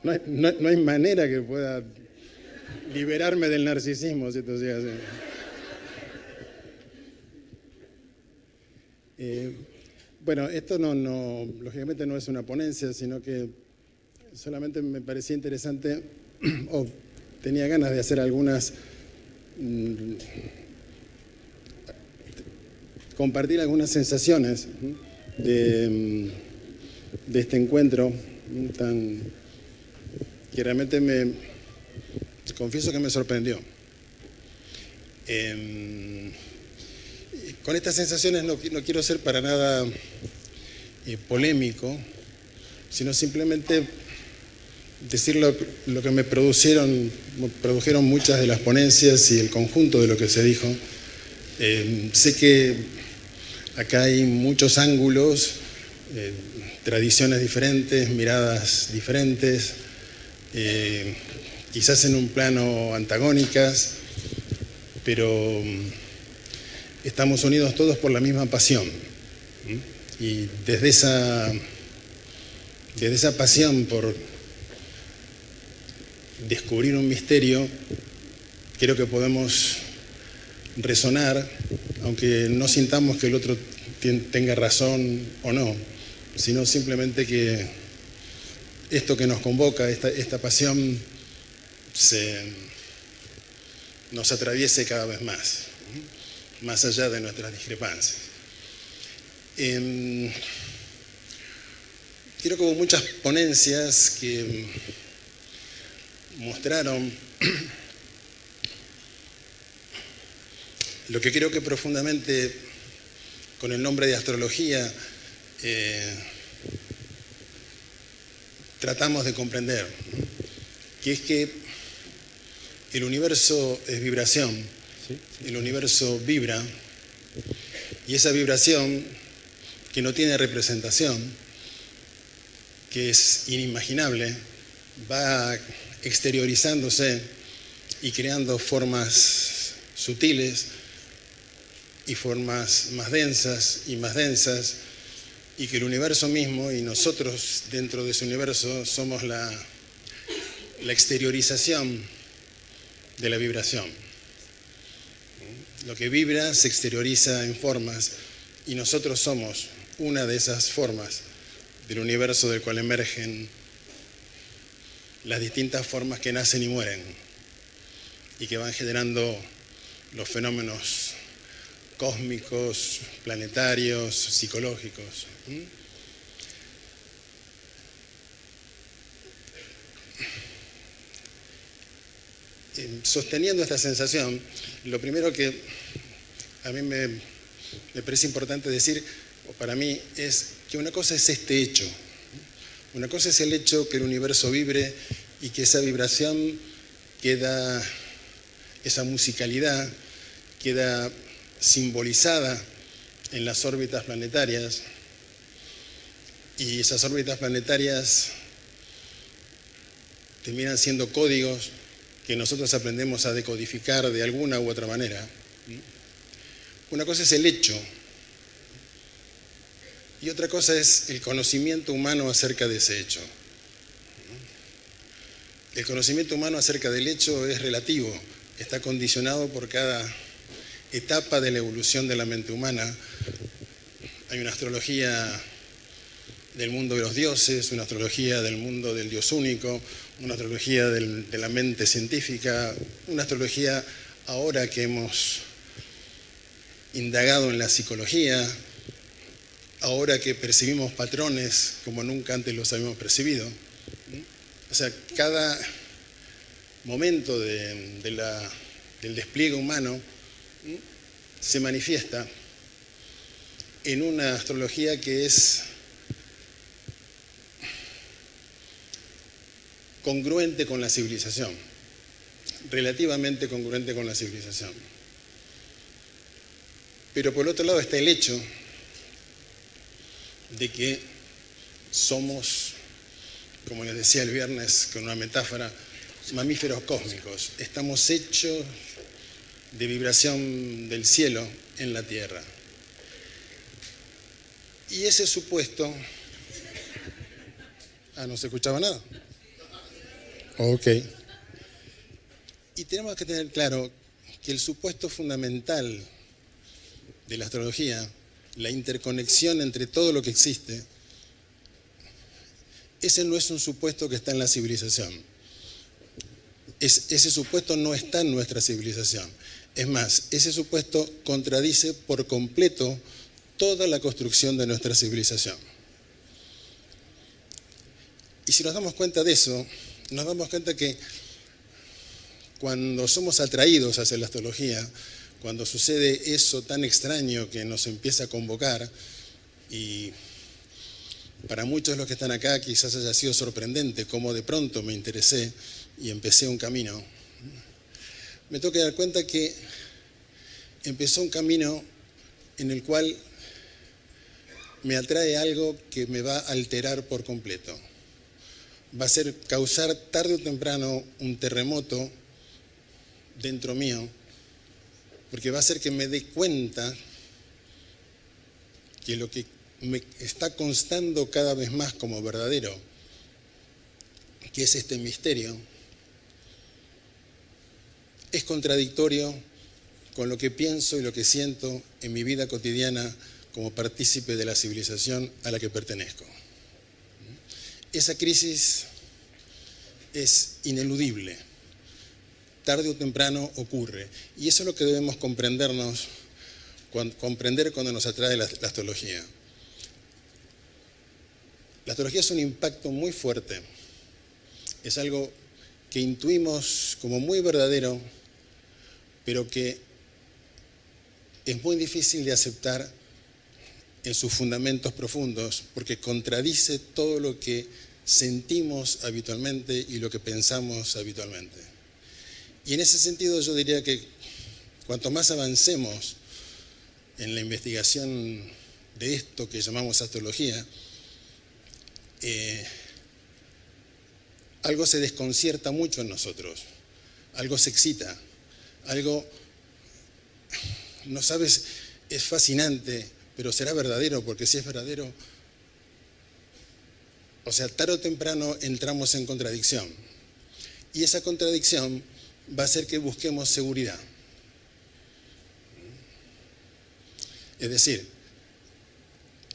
no hay manera que pueda liberarme del narcisismo si esto sigue así. Bueno, esto lógicamente no es una ponencia, sino que solamente me parecía interesante, o tenía ganas de hacer compartir algunas sensaciones de este encuentro que realmente confieso que me sorprendió. Con estas sensaciones no quiero ser para nada polémico, sino simplemente decir lo que me produjeron muchas de las ponencias y el conjunto de lo que se dijo. Sé que acá hay muchos ángulos, tradiciones diferentes, miradas diferentes, quizás en un plano antagónicas, pero estamos unidos todos por la misma pasión. Y desde esa pasión por descubrir un misterio, creo que podemos resonar, aunque no sintamos que el otro tenga razón o no, sino simplemente que esto que nos convoca, esta pasión, nos atraviese cada vez más allá de nuestras discrepancias. Creo que hubo muchas ponencias que mostraron lo que creo que profundamente, con el nombre de astrología, tratamos de comprender, que es que el universo es vibración, el universo vibra, y esa vibración, que no tiene representación, que es inimaginable, va exteriorizándose y creando formas sutiles y formas más densas, y que el universo mismo y nosotros dentro de ese universo somos la exteriorización de la vibración. Lo que vibra se exterioriza en formas y nosotros somos una de esas formas del universo del cual emergen las distintas formas que nacen y mueren y que van generando los fenómenos cósmicos, planetarios, psicológicos. Sosteniendo esta sensación, lo primero que a mí me parece importante decir, o para mí, es que una cosa es este hecho. Una cosa es el hecho que el universo vibre y que esa vibración queda, esa musicalidad queda simbolizada en las órbitas planetarias, y esas órbitas planetarias terminan siendo códigos que nosotros aprendemos a decodificar de alguna u otra manera. Una cosa es el hecho y otra cosa es el conocimiento humano acerca de ese hecho. El conocimiento humano acerca del hecho es relativo, está condicionado por cada etapa de la evolución de la mente humana. Hay una astrología del mundo de los dioses, una astrología del mundo del Dios único, una astrología de la mente científica, una astrología ahora que hemos indagado en la psicología, ahora que percibimos patrones como nunca antes los habíamos percibido. O sea, cada momento del despliegue humano se manifiesta en una astrología que es congruente con la civilización, relativamente congruente con la civilización. Pero por el otro lado está el hecho de que somos, como les decía el viernes con una metáfora, mamíferos cósmicos. Estamos hechos de vibración del cielo en la tierra. Y ese supuesto... ¿no se escuchaba nada? Ok. Y tenemos que tener claro que el supuesto fundamental de la astrología, la interconexión entre todo lo que existe, ese no es un supuesto que está en la civilización. Ese supuesto no está en nuestra civilización. Es más, ese supuesto contradice por completo toda la construcción de nuestra civilización. Y si nos damos cuenta de eso, nos damos cuenta que cuando somos atraídos hacia la astrología, cuando sucede eso tan extraño que nos empieza a convocar, y para muchos de los que están acá quizás haya sido sorprendente cómo de pronto me interesé y empecé un camino, me tengo que dar cuenta que empezó un camino en el cual me atrae algo que me va a alterar por completo. Va a ser causar tarde o temprano un terremoto dentro mío, porque va a hacer que me dé cuenta que lo que me está constando cada vez más como verdadero, que es este misterio, es contradictorio con lo que pienso y lo que siento en mi vida cotidiana como partícipe de la civilización a la que pertenezco. Esa crisis es ineludible, tarde o temprano ocurre, y eso es lo que debemos comprender cuando nos atrae la astrología. La astrología es un impacto muy fuerte, es algo que intuimos como muy verdadero, pero que es muy difícil de aceptar en sus fundamentos profundos, porque contradice todo lo que sentimos habitualmente y lo que pensamos habitualmente. Y en ese sentido yo diría que cuanto más avancemos en la investigación de esto que llamamos astrología, algo se desconcierta mucho en nosotros, algo se excita, algo, no sabes, es fascinante, pero será verdadero, porque si es verdadero, o sea, tarde o temprano entramos en contradicción. Y esa contradicción va a hacer que busquemos seguridad. Es decir,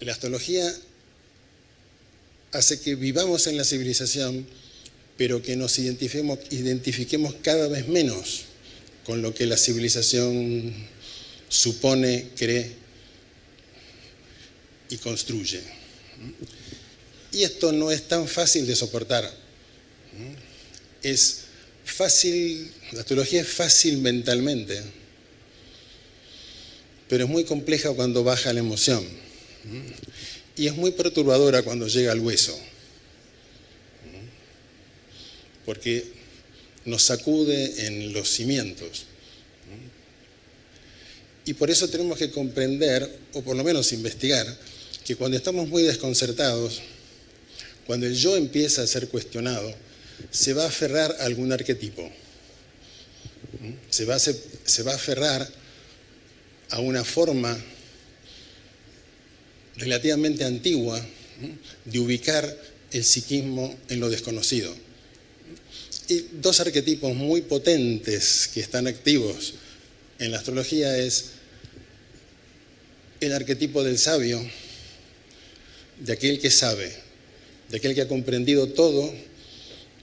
la astrología hace que vivamos en la civilización, pero que nos identifiquemos cada vez menos con lo que la civilización supone, cree y construye. Y esto no es tan fácil de soportar. Es fácil, la astrología es fácil mentalmente, pero es muy compleja cuando baja la emoción. Y es muy perturbadora cuando llega al hueso, porque nos sacude en los cimientos. Y por eso tenemos que comprender, o por lo menos investigar, que cuando estamos muy desconcertados, cuando el yo empieza a ser cuestionado, se va a aferrar a algún arquetipo. Se va a aferrar a una forma relativamente antigua de ubicar el psiquismo en lo desconocido. Y dos arquetipos muy potentes que están activos en la astrología es el arquetipo del sabio, de aquel que sabe, de aquel que ha comprendido todo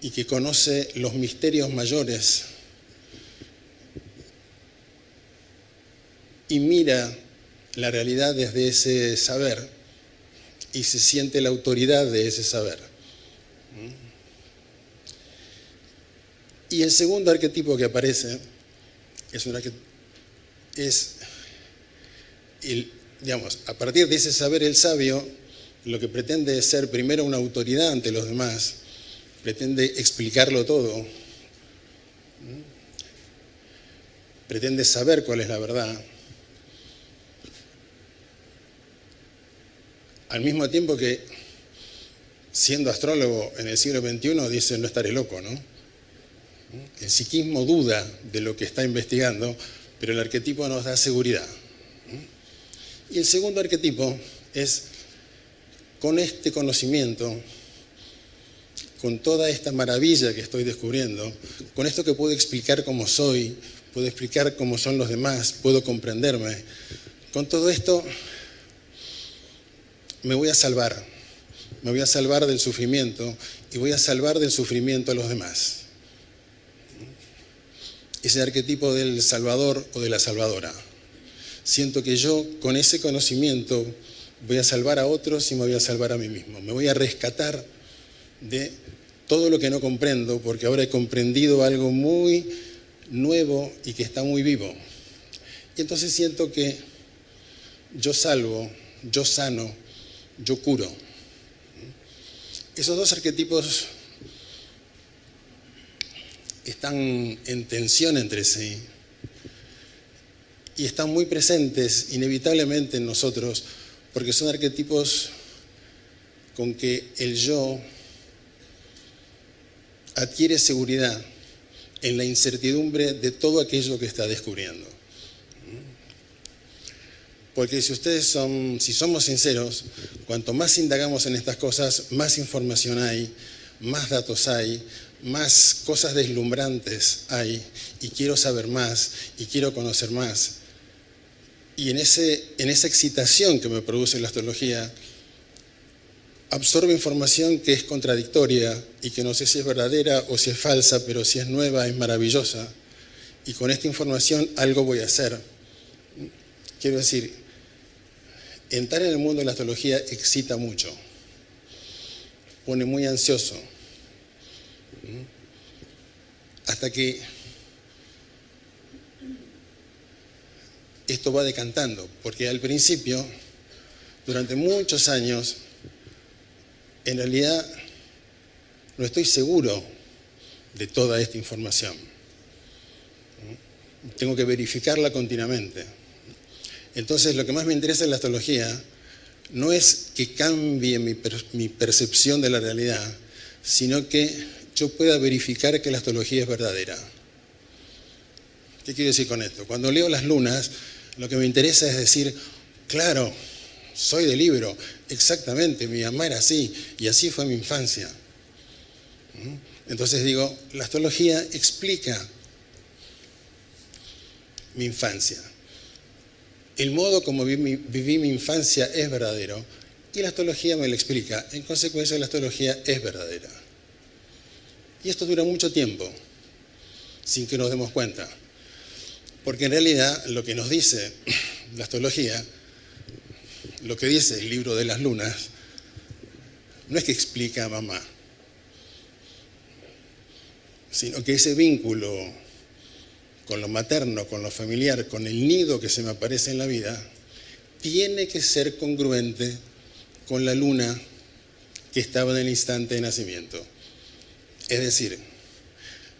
y que conoce los misterios mayores y mira la realidad desde ese saber y se siente la autoridad de ese saber. Y el segundo arquetipo que aparece digamos, a partir de ese saber el sabio, lo que pretende es ser primero una autoridad ante los demás, pretende explicarlo todo, pretende saber cuál es la verdad, al mismo tiempo que, siendo astrólogo en el siglo XXI, dice no estaré loco, ¿no? El psiquismo duda de lo que está investigando, pero el arquetipo nos da seguridad. Y el segundo arquetipo es, con este conocimiento, con toda esta maravilla que estoy descubriendo, con esto que puedo explicar cómo soy, puedo explicar cómo son los demás, puedo comprenderme, con todo esto me voy a salvar del sufrimiento y voy a salvar del sufrimiento a los demás. Ese arquetipo del salvador o de la salvadora. Siento que yo con ese conocimiento voy a salvar a otros y me voy a salvar a mí mismo. Me voy a rescatar de todo lo que no comprendo, porque ahora he comprendido algo muy nuevo y que está muy vivo. Y entonces siento que yo salvo, yo sano, yo curo. Esos dos arquetipos están en tensión entre sí y están muy presentes inevitablemente en nosotros, porque son arquetipos con que el yo adquiere seguridad en la incertidumbre de todo aquello que está descubriendo. Porque si somos sinceros, cuanto más indagamos en estas cosas, más información hay, más datos hay, más cosas deslumbrantes hay, y quiero saber más, y quiero conocer más. Y en esa excitación que me produce la astrología, absorbo información que es contradictoria y que no sé si es verdadera o si es falsa, pero si es nueva, es maravillosa. Y con esta información algo voy a hacer. Quiero decir, entrar en el mundo de la astrología excita mucho, pone muy ansioso, hasta que esto va decantando, porque al principio, durante muchos años, en realidad no estoy seguro de toda esta información. Tengo que verificarla continuamente. Entonces, lo que más me interesa en la astrología no es que cambie mi percepción de la realidad, sino que yo pueda verificar que la astrología es verdadera. ¿Qué quiero decir con esto? Cuando leo las lunas, lo que me interesa es decir, claro, soy de Libro, exactamente, mi mamá era así, y así fue mi infancia. Entonces digo, la astrología explica mi infancia. El modo como viví mi infancia es verdadero, y la astrología me lo explica. En consecuencia, la astrología es verdadera. Y esto dura mucho tiempo, sin que nos demos cuenta. Porque en realidad lo que nos dice la astrología, lo que dice el libro de las lunas, no es que explica a mamá, sino que ese vínculo con lo materno, con lo familiar, con el nido que se me aparece en la vida, tiene que ser congruente con la luna que estaba en el instante de nacimiento. Es decir,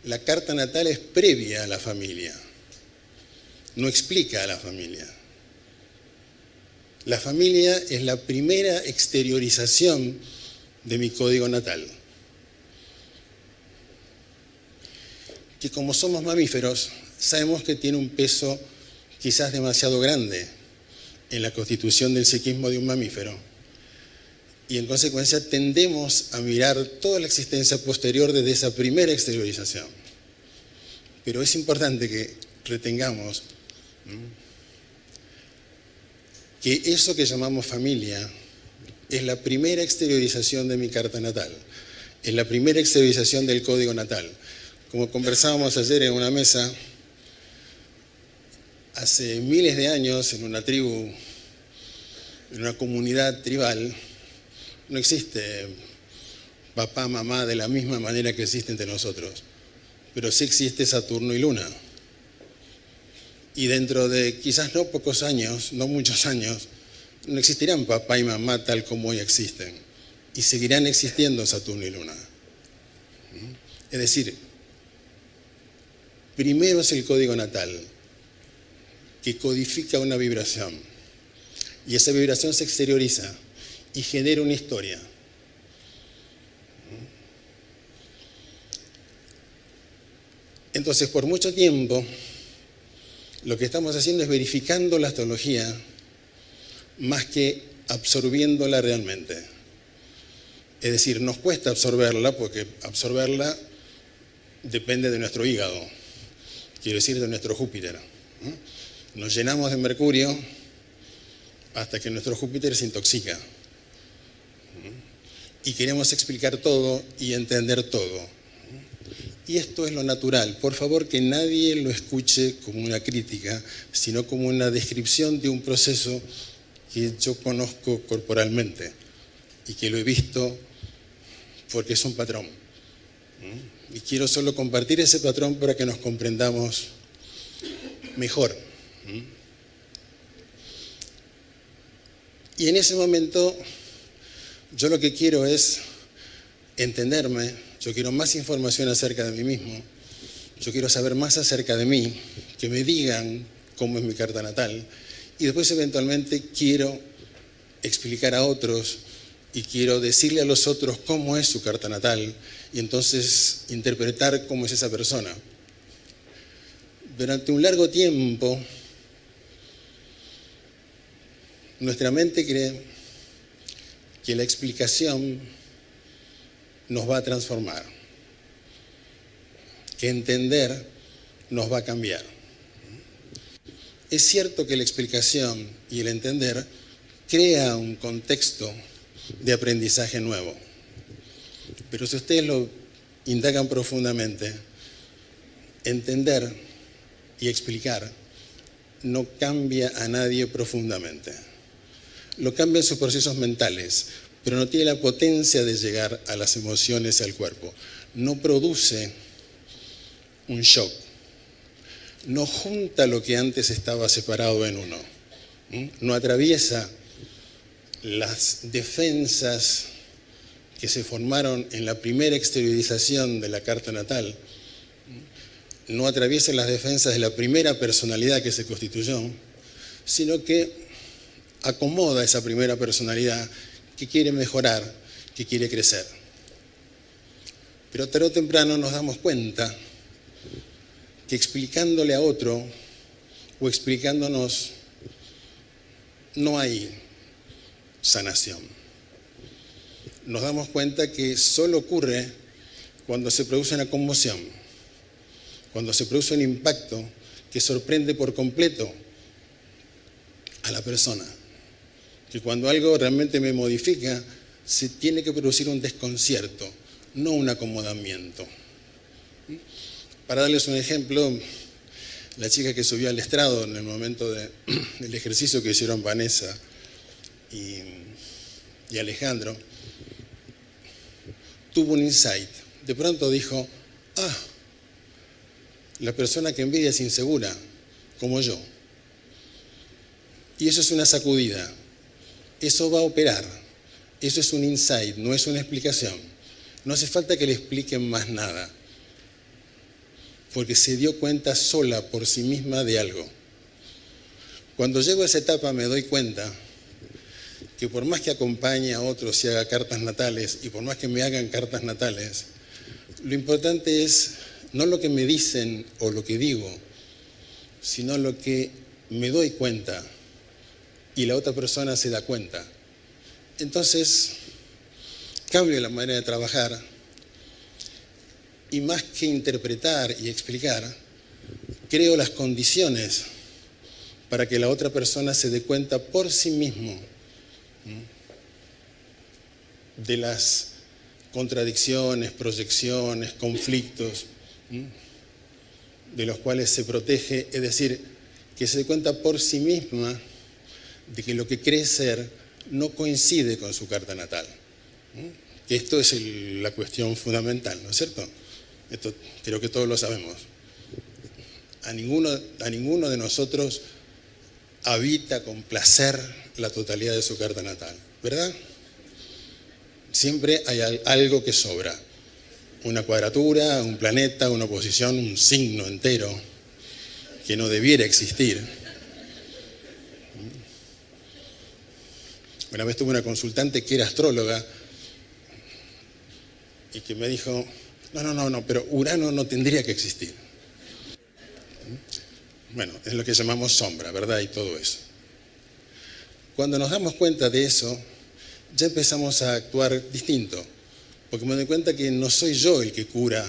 la carta natal es previa a la familia, no explica a la familia. La familia es la primera exteriorización de mi código natal. Que como somos mamíferos, sabemos que tiene un peso quizás demasiado grande en la constitución del psiquismo de un mamífero. Y en consecuencia tendemos a mirar toda la existencia posterior desde esa primera exteriorización. Pero es importante que retengamos que eso que llamamos familia es la primera exteriorización de mi carta natal, es la primera exteriorización del código natal. Como conversábamos ayer en una mesa, hace miles de años en una tribu, en una comunidad tribal, no existe papá, mamá de la misma manera que existe entre nosotros, pero sí existe Saturno y Luna. Y dentro de quizás no pocos años, no muchos años, no existirán papá y mamá tal como hoy existen. Y seguirán existiendo Saturno y Luna. Es decir, primero es el código natal, que codifica una vibración. Y esa vibración se exterioriza y genera una historia. Entonces, por mucho tiempo, lo que estamos haciendo es verificando la astrología más que absorbiéndola realmente. Es decir, nos cuesta absorberla porque absorberla depende de nuestro hígado, quiero decir de nuestro Júpiter. Nos llenamos de mercurio hasta que nuestro Júpiter se intoxica. Y queremos explicar todo y entender todo. Y esto es lo natural. Por favor, que nadie lo escuche como una crítica, sino como una descripción de un proceso que yo conozco corporalmente y que lo he visto porque es un patrón. Y quiero solo compartir ese patrón para que nos comprendamos mejor. Y en ese momento yo lo que quiero es entenderme, yo quiero más información acerca de mí mismo, yo quiero saber más acerca de mí, que me digan cómo es mi carta natal, y después eventualmente quiero explicar a otros y quiero decirle a los otros cómo es su carta natal y entonces interpretar cómo es esa persona. Durante un largo tiempo, nuestra mente cree que la explicación nos va a transformar, que entender nos va a cambiar. Es cierto que la explicación y el entender crea un contexto de aprendizaje nuevo, pero si ustedes lo indagan profundamente, entender y explicar no cambia a nadie profundamente. Lo cambian sus procesos mentales, pero no tiene la potencia de llegar a las emociones y al cuerpo. No produce un shock. No junta lo que antes estaba separado en uno. No atraviesa las defensas que se formaron en la primera exteriorización de la carta natal. No atraviesa las defensas de la primera personalidad que se constituyó, sino que acomoda esa primera personalidad que quiere mejorar, que quiere crecer. Pero tarde o temprano nos damos cuenta que explicándole a otro o explicándonos no hay sanación. Nos damos cuenta que solo ocurre cuando se produce una conmoción, cuando se produce un impacto que sorprende por completo a la persona. Que cuando algo realmente me modifica, se tiene que producir un desconcierto, no un acomodamiento. Para darles un ejemplo, la chica que subió al estrado en el momento del ejercicio que hicieron Vanessa y Alejandro, tuvo un insight. De pronto dijo, la persona que envidia es insegura, como yo. Y eso es una sacudida. Eso va a operar. Eso es un insight, no es una explicación. No hace falta que le expliquen más nada, porque se dio cuenta sola por sí misma de algo. Cuando llego a esa etapa me doy cuenta que por más que acompañe a otros y haga cartas natales, y por más que me hagan cartas natales, lo importante es no lo que me dicen o lo que digo, sino lo que me doy cuenta y la otra persona se da cuenta. Entonces, cambio la manera de trabajar y más que interpretar y explicar, creo las condiciones para que la otra persona se dé cuenta por sí mismo de las contradicciones, proyecciones, conflictos de los cuales se protege, es decir, que se dé cuenta por sí misma de que lo que cree ser no coincide con su carta natal. Que esto es la cuestión fundamental, ¿no es cierto? Esto creo que todos lo sabemos. A ninguno de nosotros habita con placer la totalidad de su carta natal, ¿verdad? Siempre hay algo que sobra. Una cuadratura, un planeta, una oposición, un signo entero que no debiera existir. Una vez tuve una consultante que era astróloga y que me dijo, no, pero Urano no tendría que existir. Bueno, es lo que llamamos sombra, ¿verdad? Y todo eso. Cuando nos damos cuenta de eso, ya empezamos a actuar distinto. porque me doy cuenta que no soy yo el que cura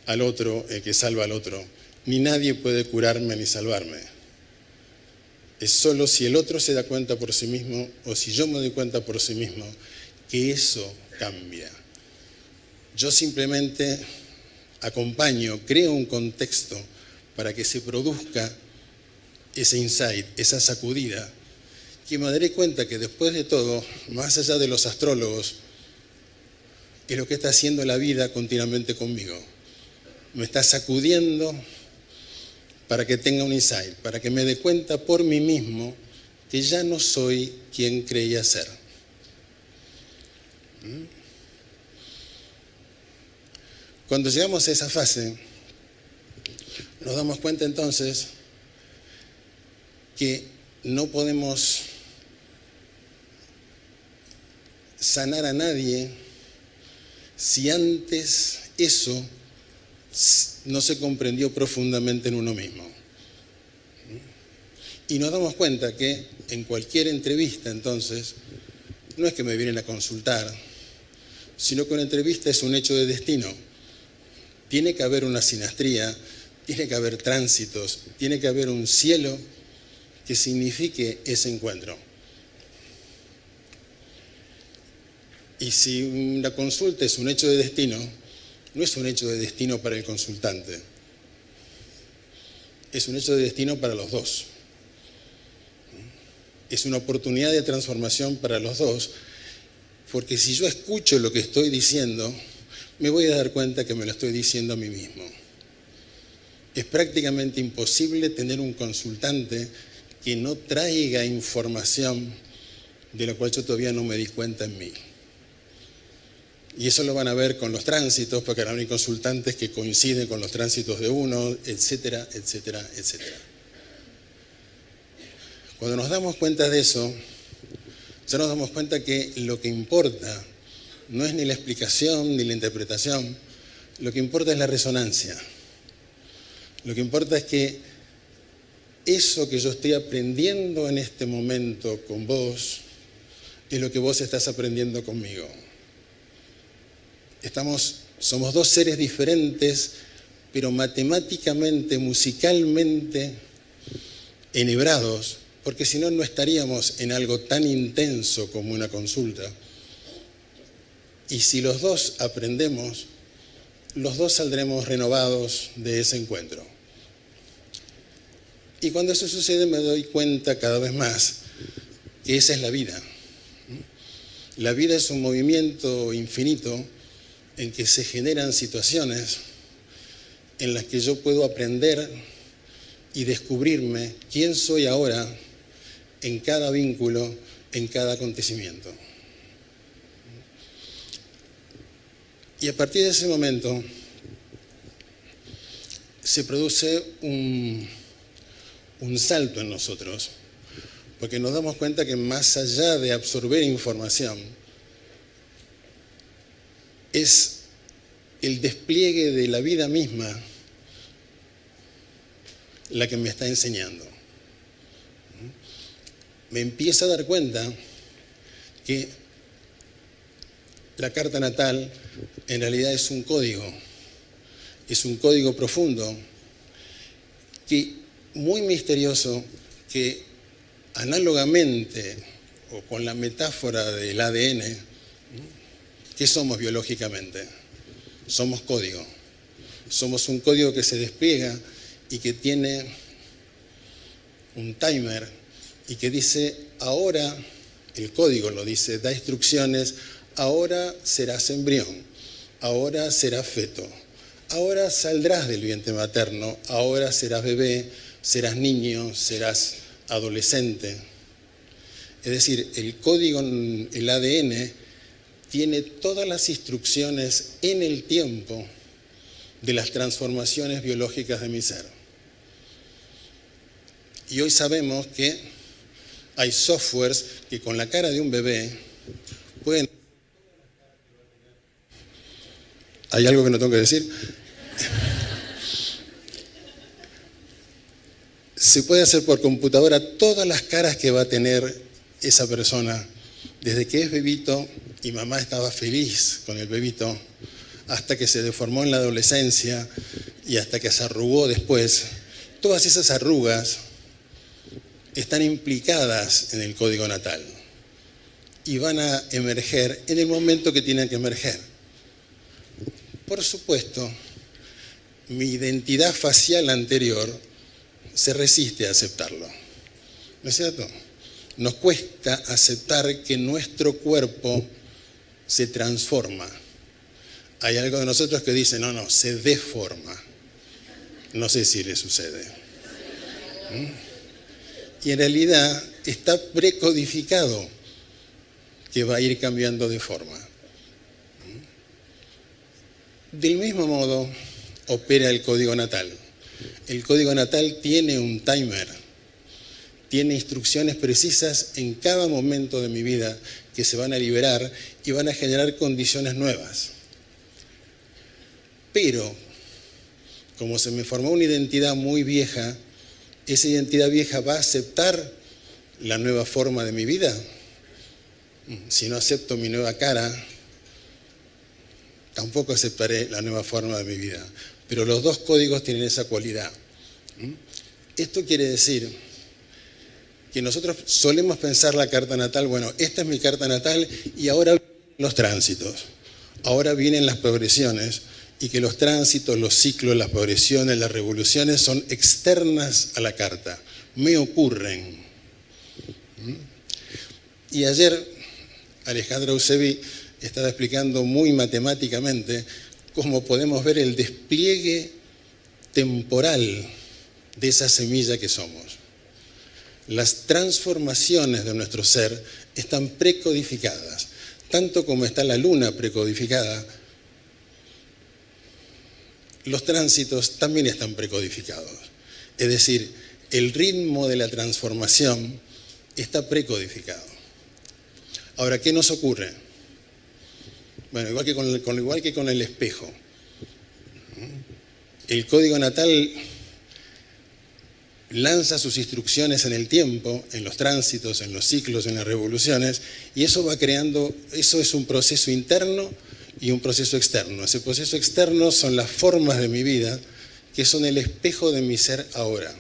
al otro, el que salva al otro, ni nadie puede curarme ni salvarme. Es solo si el otro se da cuenta por sí mismo o si yo me doy cuenta por sí mismo que eso cambia. Yo simplemente acompaño, creo un contexto para que se produzca ese insight, esa sacudida, que me daré cuenta que después de todo, más allá de los astrólogos, es lo que está haciendo la vida continuamente conmigo. Me está sacudiendo para que tenga un insight, para que me dé cuenta por mí mismo que ya no soy quien creía ser. Cuando llegamos a esa fase, nos damos cuenta entonces que no podemos sanar a nadie si antes eso no se comprendió profundamente en uno mismo. Y nos damos cuenta que en cualquier entrevista, entonces, no es que me vienen a consultar, sino que una entrevista es un hecho de destino. Tiene que haber una sinastría, tiene que haber tránsitos, tiene que haber un cielo que signifique ese encuentro. Y si la consulta es un hecho de destino, no es un hecho de destino para el consultante, es un hecho de destino para los dos. Es una oportunidad de transformación para los dos, porque si yo escucho lo que estoy diciendo, me voy a dar cuenta que me lo estoy diciendo a mí mismo. Es prácticamente imposible tener un consultante que no traiga información de la cual yo todavía no me di cuenta en mí. Y eso lo van a ver con los tránsitos, porque ahora hay consultantes que coinciden con los tránsitos de uno, etcétera, etcétera, etcétera. Cuando nos damos cuenta de eso, ya nos damos cuenta que lo que importa no es ni la explicación ni la interpretación, lo que importa es la resonancia. Lo que importa es que eso que yo estoy aprendiendo en este momento con vos es lo que vos estás aprendiendo conmigo. Somos dos seres diferentes, pero matemáticamente, musicalmente enhebrados, porque si no, no estaríamos en algo tan intenso como una consulta. Y si los dos aprendemos, los dos saldremos renovados de ese encuentro. Y cuando eso sucede me doy cuenta cada vez más que esa es la vida. La vida es un movimiento infinito en que se generan situaciones en las que yo puedo aprender y descubrirme quién soy ahora en cada vínculo, en cada acontecimiento. Y a partir de ese momento se produce un salto en nosotros, porque nos damos cuenta que más allá de absorber información, es el despliegue de la vida misma la que me está enseñando. Me empiezo a dar cuenta que la carta natal en realidad es un código profundo, que muy misterioso, que análogamente o con la metáfora del ADN, ¿qué somos biológicamente? Somos código. Somos un código que se despliega y que tiene un timer y que dice, ahora, el código lo dice, da instrucciones, ahora serás embrión, ahora serás feto, ahora saldrás del vientre materno, ahora serás bebé, serás niño, serás adolescente. Es decir, el código, el ADN, tiene todas las instrucciones en el tiempo de las transformaciones biológicas de mi ser. Y hoy sabemos que hay softwares que con la cara de un bebé pueden... ¿Hay algo que no tengo que decir? Se puede hacer por computadora todas las caras que va a tener esa persona, desde que es bebito y mamá estaba feliz con el bebito, hasta que se deformó en la adolescencia y hasta que se arrugó después, todas esas arrugas están implicadas en el código natal y van a emerger en el momento que tienen que emerger. Por supuesto, mi identidad facial anterior se resiste a aceptarlo, ¿no es cierto? Nos cuesta aceptar que nuestro cuerpo se transforma. Hay algo de nosotros que dice, no, se deforma. No sé si le sucede. Y en realidad está precodificado que va a ir cambiando de forma. Del mismo modo opera el código natal. El código natal tiene un timer, tiene instrucciones precisas en cada momento de mi vida que se van a liberar y van a generar condiciones nuevas. Pero, como se me formó una identidad muy vieja, ¿esa identidad vieja va a aceptar la nueva forma de mi vida? Si no acepto mi nueva cara, tampoco aceptaré la nueva forma de mi vida. Pero los dos códigos tienen esa cualidad. Esto quiere decir que nosotros solemos pensar la carta natal, bueno, esta es mi carta natal y ahora vienen los tránsitos, ahora vienen las progresiones, y que los tránsitos, los ciclos, las progresiones, las revoluciones son externas a la carta, me ocurren. Y ayer Alejandra Eusebi estaba explicando muy matemáticamente cómo podemos ver el despliegue temporal de esa semilla que somos. Las transformaciones de nuestro ser están precodificadas, tanto como está la luna precodificada. Los tránsitos también están precodificados. Es decir, el ritmo de la transformación está precodificado. Ahora, ¿qué nos ocurre? Bueno, igual que con el espejo. El código natal lanza sus instrucciones en el tiempo, en los tránsitos, en los ciclos, en las revoluciones, y eso va creando, eso es un proceso interno y un proceso externo. Ese proceso externo son las formas de mi vida, que son el espejo de mi ser ahora.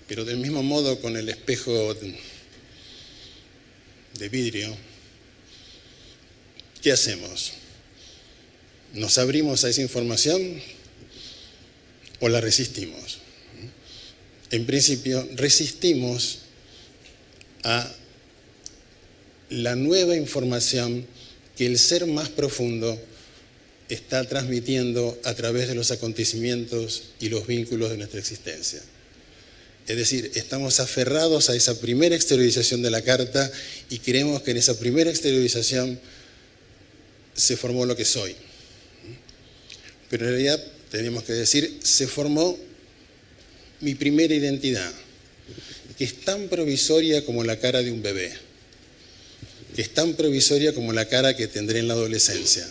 Pero del mismo modo, con el espejo de vidrio, ¿qué hacemos? ¿Nos abrimos a esa información o la resistimos? En principio, resistimos a la nueva información que el ser más profundo está transmitiendo a través de los acontecimientos y los vínculos de nuestra existencia. Es decir, estamos aferrados a esa primera exteriorización de la carta y creemos que en esa primera exteriorización se formó lo que soy. Pero en realidad tenemos que decir, se formó mi primera identidad, que es tan provisoria como la cara de un bebé, que es tan provisoria como la cara que tendré en la adolescencia,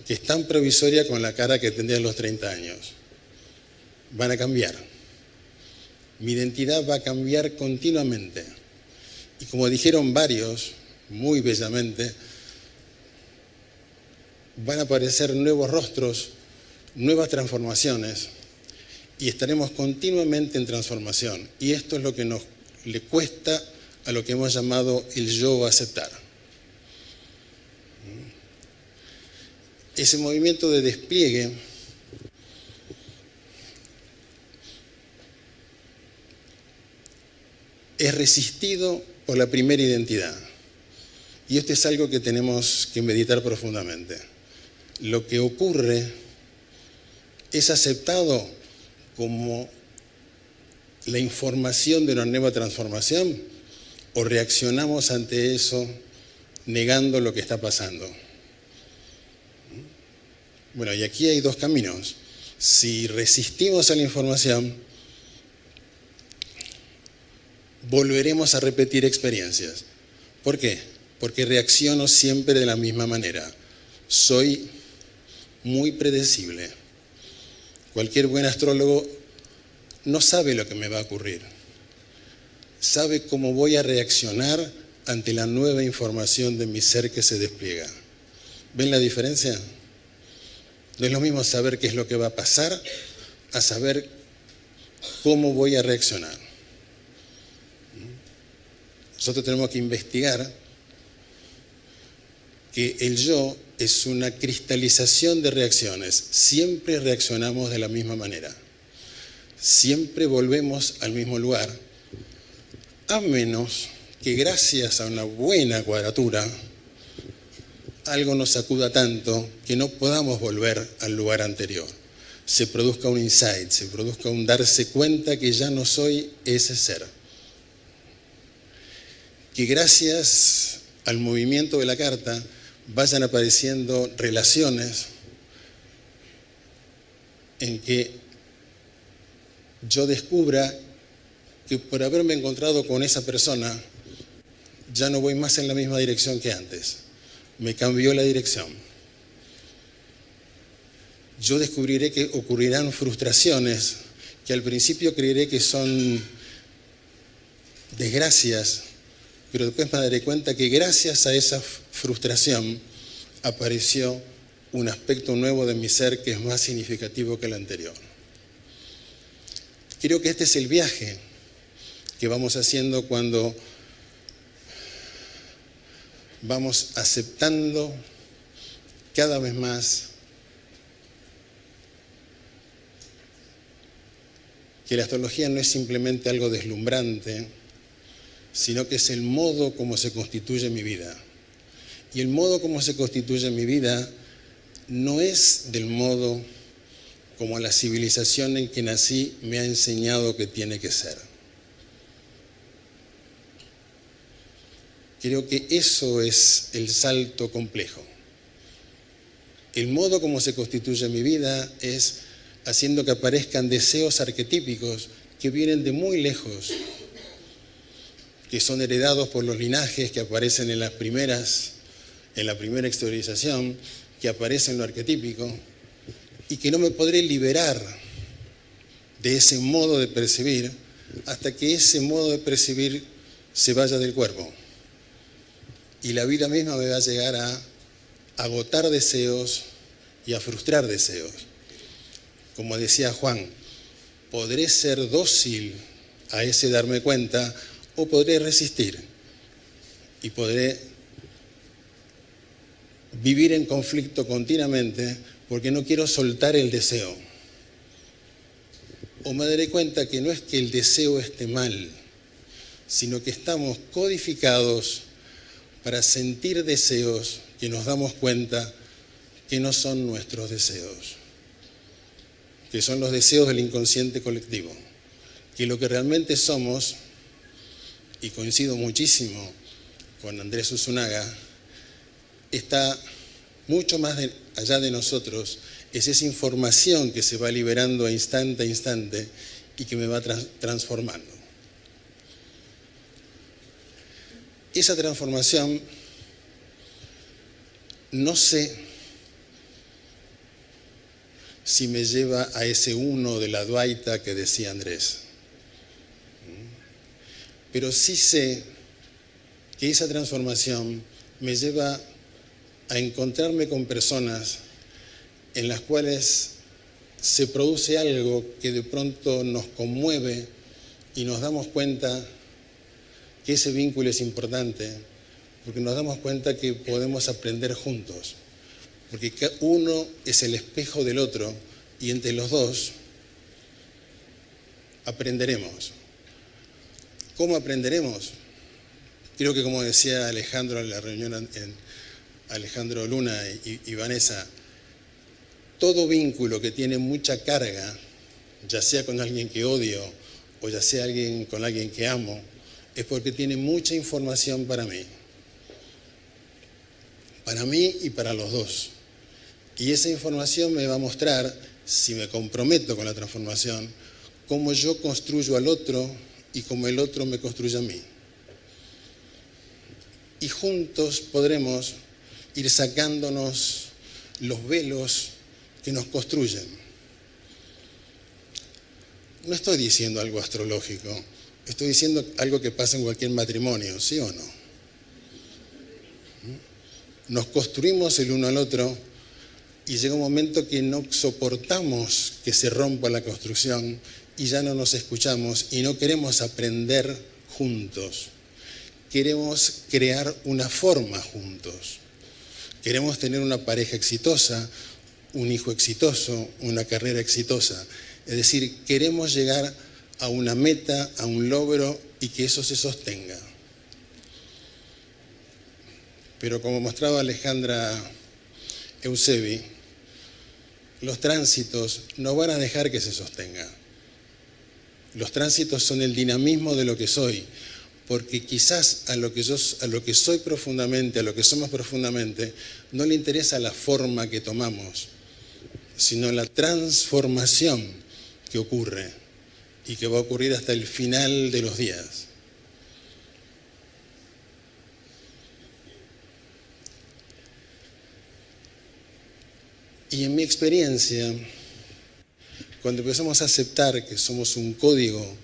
que es tan provisoria como la cara que tendré a los 30 años. Van a cambiar. Mi identidad va a cambiar continuamente. Y como dijeron varios, muy bellamente, van a aparecer nuevos rostros, nuevas transformaciones, y estaremos continuamente en transformación. Y esto es lo que le cuesta a lo que hemos llamado el yo aceptar. Ese movimiento de despliegue es resistido por la primera identidad. Y esto es algo que tenemos que meditar profundamente. Lo que ocurre es aceptado como la información de una nueva transformación, o reaccionamos ante eso negando lo que está pasando. Bueno, y aquí hay dos caminos. Si resistimos a la información, volveremos a repetir experiencias. ¿Por qué? Porque reacciono siempre de la misma manera. Soy muy predecible. Cualquier buen astrólogo no sabe lo que me va a ocurrir. Sabe cómo voy a reaccionar ante la nueva información de mi ser que se despliega. ¿Ven la diferencia? No es lo mismo saber qué es lo que va a pasar a saber cómo voy a reaccionar. Nosotros tenemos que investigar que el yo es una cristalización de reacciones. Siempre reaccionamos de la misma manera. Siempre volvemos al mismo lugar, a menos que gracias a una buena cuadratura algo nos sacuda tanto que no podamos volver al lugar anterior. Se produzca un insight, se produzca un darse cuenta que ya no soy ese ser. Que gracias al movimiento de la carta vayan apareciendo relaciones en que yo descubra que por haberme encontrado con esa persona ya no voy más en la misma dirección que antes. Me cambió la dirección. Yo descubriré que ocurrirán frustraciones que al principio creeré que son desgracias, pero después me daré cuenta que gracias a esa frustración apareció un aspecto nuevo de mi ser que es más significativo que el anterior. Creo que este es el viaje que vamos haciendo cuando vamos aceptando cada vez más que la astrología no es simplemente algo deslumbrante, sino que es el modo como se constituye mi vida. Y el modo como se constituye mi vida no es del modo como la civilización en que nací me ha enseñado que tiene que ser. Creo que eso es el salto complejo. El modo como se constituye mi vida es haciendo que aparezcan deseos arquetípicos que vienen de muy lejos, que son heredados por los linajes que aparecen en la primera exteriorización, que aparecen en lo arquetípico, y que no me podré liberar de ese modo de percibir hasta que ese modo de percibir se vaya del cuerpo. Y la vida misma me va a llegar a agotar deseos y a frustrar deseos. Como decía Juan, podré ser dócil a ese darme cuenta o podré resistir y podré vivir en conflicto continuamente porque no quiero soltar el deseo. O me daré cuenta que no es que el deseo esté mal, sino que estamos codificados para sentir deseos que nos damos cuenta que no son nuestros deseos, que son los deseos del inconsciente colectivo, que lo que realmente somos, y coincido muchísimo con Andrés Usunaga, está mucho más allá de nosotros, es esa información que se va liberando a instante y que me va transformando. Esa transformación, no sé si me lleva a ese uno de la Advaita que decía Andrés, pero sí sé que esa transformación me lleva a encontrarme con personas en las cuales se produce algo que de pronto nos conmueve y nos damos cuenta que ese vínculo es importante, porque nos damos cuenta que podemos aprender juntos, porque uno es el espejo del otro y entre los dos aprenderemos. ¿Cómo aprenderemos? Creo que como decía Alejandro en la reunión, Alejandro Luna y Vanessa, todo vínculo que tiene mucha carga, ya sea con alguien que odio o ya sea con alguien que amo, es porque tiene mucha información para mí y para los dos. Y esa información me va a mostrar, si me comprometo con la transformación, cómo yo construyo al otro y cómo el otro me construye a mí. Y juntos podremos ir sacándonos los velos que nos construyen. No estoy diciendo algo astrológico, estoy diciendo algo que pasa en cualquier matrimonio, ¿sí o no? nos construimos el uno al otro y llega un momento que no soportamos que se rompa la construcción y ya no nos escuchamos y no queremos aprender juntos. Queremos crear una forma juntos. Queremos tener una pareja exitosa, un hijo exitoso, una carrera exitosa. Es decir, queremos llegar a una meta, a un logro y que eso se sostenga. Pero como mostraba Alejandra Eusebi, los tránsitos no van a dejar que se sostenga. Los tránsitos son el dinamismo de lo que soy, porque quizás a lo que soy profundamente, a lo que somos profundamente, no le interesa la forma que tomamos, sino la transformación que ocurre y que va a ocurrir hasta el final de los días. Y en mi experiencia, cuando empezamos a aceptar que somos un código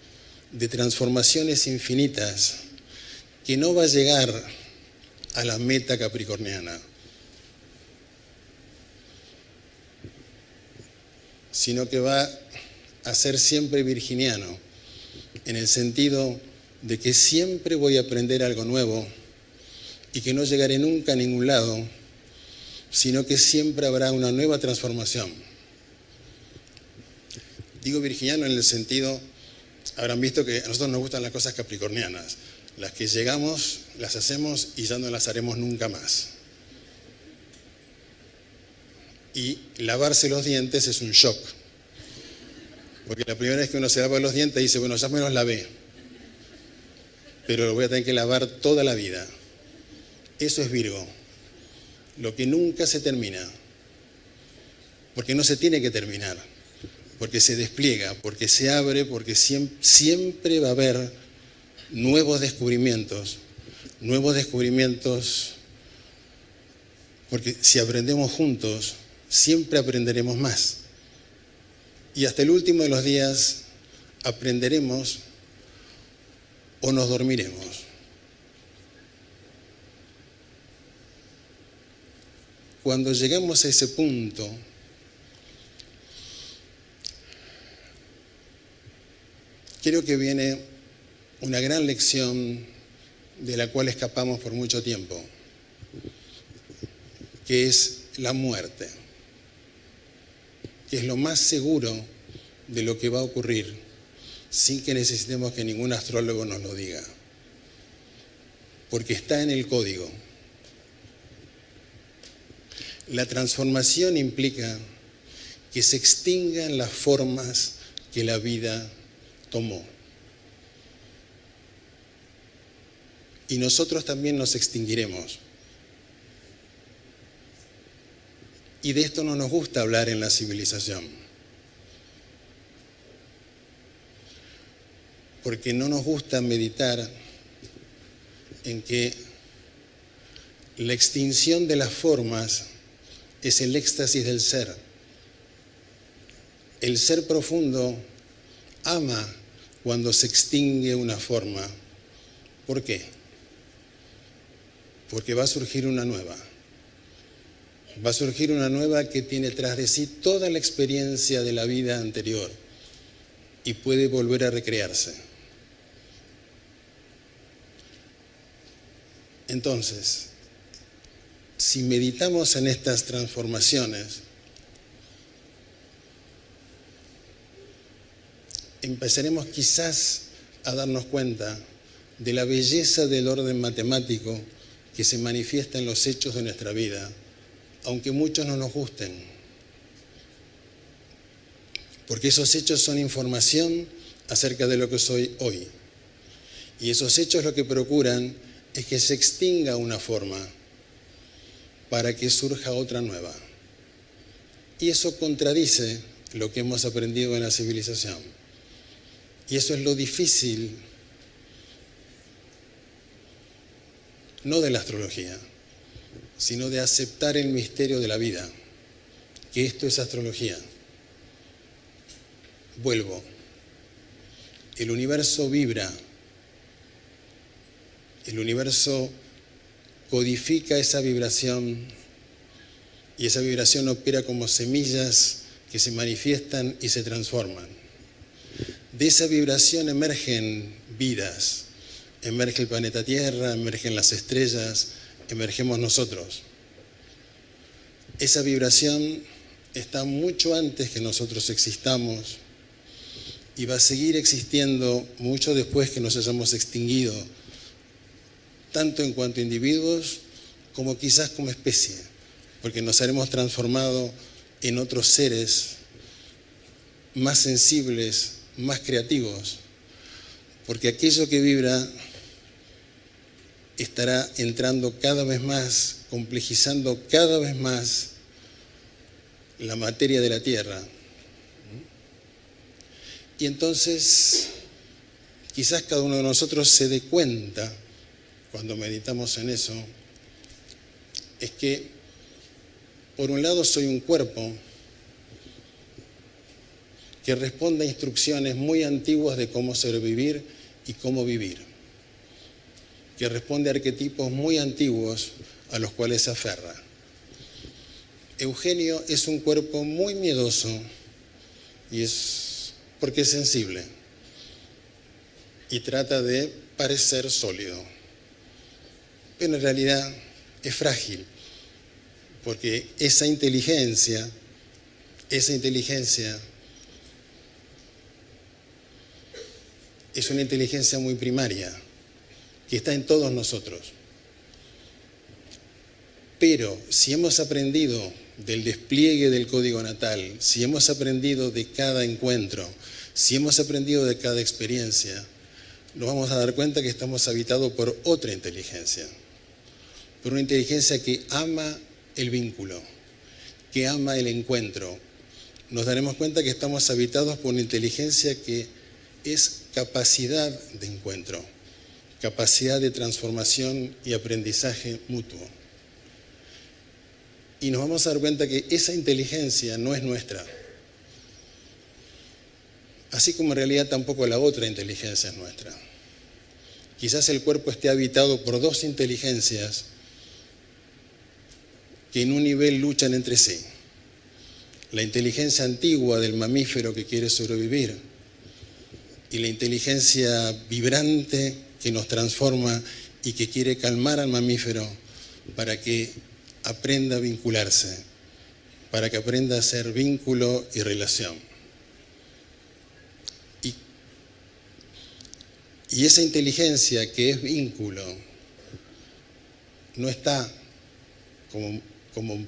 de transformaciones infinitas, que no va a llegar a la meta capricorniana, sino que va a ser siempre virginiano, en el sentido de que siempre voy a aprender algo nuevo y que no llegaré nunca a ningún lado, sino que siempre habrá una nueva transformación. Digo virginiano en el sentido, habrán visto que a nosotros nos gustan las cosas capricornianas, las que llegamos, las hacemos y ya no las haremos nunca más. Y lavarse los dientes es un shock, porque la primera vez que uno se lava los dientes dice, bueno, ya me los lavé, pero lo voy a tener que lavar toda la vida. Eso es Virgo. Lo que nunca se termina, porque no se tiene que terminar, porque se despliega, porque se abre, porque siempre va a haber nuevos descubrimientos, porque si aprendemos juntos, siempre aprenderemos más. Y hasta el último de los días aprenderemos o nos dormiremos. Cuando llegamos a ese punto, creo que viene una gran lección de la cual escapamos por mucho tiempo, que es la muerte, que es lo más seguro de lo que va a ocurrir sin que necesitemos que ningún astrólogo nos lo diga, porque está en el código. La transformación implica que se extingan las formas que la vida tomó. Y nosotros también nos extinguiremos. Y de esto no nos gusta hablar en la civilización, porque no nos gusta meditar en que la extinción de las formas es el éxtasis del ser. El ser profundo ama cuando se extingue una forma. ¿Por qué? Porque va a surgir una nueva. Va a surgir una nueva que tiene tras de sí toda la experiencia de la vida anterior y puede volver a recrearse. Entonces, si meditamos en estas transformaciones, empezaremos quizás a darnos cuenta de la belleza del orden matemático que se manifiesta en los hechos de nuestra vida, aunque muchos no nos gusten. Porque esos hechos son información acerca de lo que soy hoy. Y esos hechos lo que procuran es que se extinga una forma para que surja otra nueva. Y eso contradice lo que hemos aprendido en la civilización. Y eso es lo difícil, no de la astrología, sino de aceptar el misterio de la vida, que esto es astrología. Vuelvo. El universo vibra. El universo codifica esa vibración y esa vibración opera como semillas que se manifiestan y se transforman. De esa vibración emergen vidas, emerge el planeta Tierra, emergen las estrellas, emergemos nosotros. Esa vibración está mucho antes que nosotros existamos y va a seguir existiendo mucho después que nos hayamos extinguido, tanto en cuanto a individuos como quizás como especie, porque nos haremos transformado en otros seres más sensibles, más creativos, porque aquello que vibra estará entrando cada vez más, complejizando cada vez más la materia de la Tierra. Y entonces, quizás cada uno de nosotros se dé cuenta, cuando meditamos en eso, es que, por un lado, soy un cuerpo que responde a instrucciones muy antiguas de cómo sobrevivir y cómo vivir, que responde a arquetipos muy antiguos a los cuales se aferra. Eugenio es un cuerpo muy miedoso y es porque es sensible y trata de parecer sólido, pero en realidad es frágil, porque esa inteligencia es una inteligencia muy primaria, que está en todos nosotros. Pero si hemos aprendido del despliegue del código natal, si hemos aprendido de cada encuentro, si hemos aprendido de cada experiencia, nos vamos a dar cuenta que estamos habitados por otra inteligencia, por una inteligencia que ama el vínculo, que ama el encuentro. Nos daremos cuenta que estamos habitados por una inteligencia que es capacidad de encuentro, capacidad de transformación y aprendizaje mutuo. Y nos vamos a dar cuenta que esa inteligencia no es nuestra, así como en realidad tampoco la otra inteligencia es nuestra. Quizás el cuerpo esté habitado por dos inteligencias que en un nivel luchan entre sí. La inteligencia antigua del mamífero que quiere sobrevivir y la inteligencia vibrante que nos transforma y que quiere calmar al mamífero para que aprenda a vincularse, para que aprenda a hacer vínculo y relación. Y esa inteligencia que es vínculo no está, como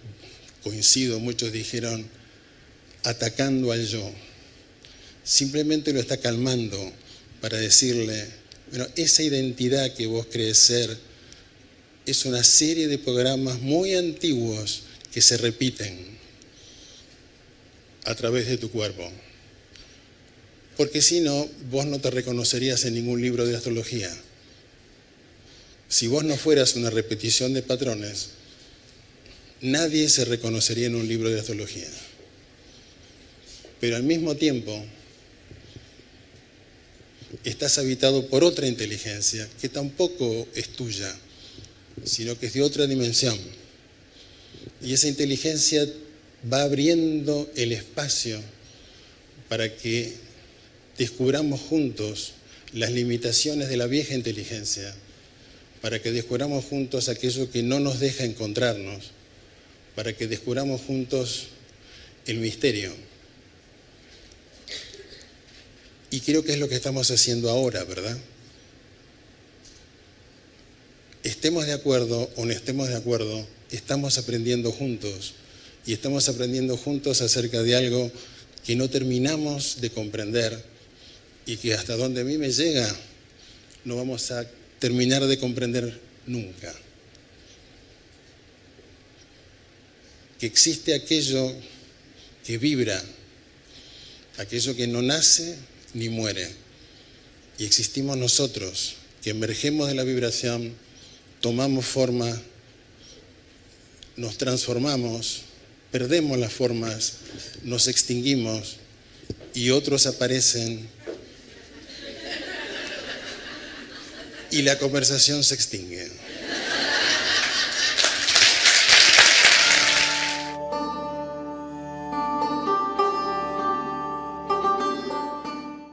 coincido, muchos dijeron, atacando al yo. Simplemente lo está calmando para decirle, bueno, esa identidad que vos crees ser es una serie de programas muy antiguos que se repiten a través de tu cuerpo. Porque si no, vos no te reconocerías en ningún libro de astrología. Si vos no fueras una repetición de patrones, nadie se reconocería en un libro de astrología. Pero al mismo tiempo, estás habitado por otra inteligencia que tampoco es tuya, sino que es de otra dimensión. Y esa inteligencia va abriendo el espacio para que descubramos juntos las limitaciones de la vieja inteligencia, para que descubramos juntos aquello que no nos deja encontrarnos, para que descubramos juntos el misterio. Y creo que es lo que estamos haciendo ahora, ¿verdad? Estemos de acuerdo o no estemos de acuerdo, estamos aprendiendo juntos. Y estamos aprendiendo juntos acerca de algo que no terminamos de comprender y que hasta donde a mí me llega no vamos a terminar de comprender nunca. Que existe aquello que vibra, aquello que no nace ni muere. Y existimos nosotros, que emergemos de la vibración, tomamos forma, nos transformamos, perdemos las formas, nos extinguimos y otros aparecen y la conversación se extingue.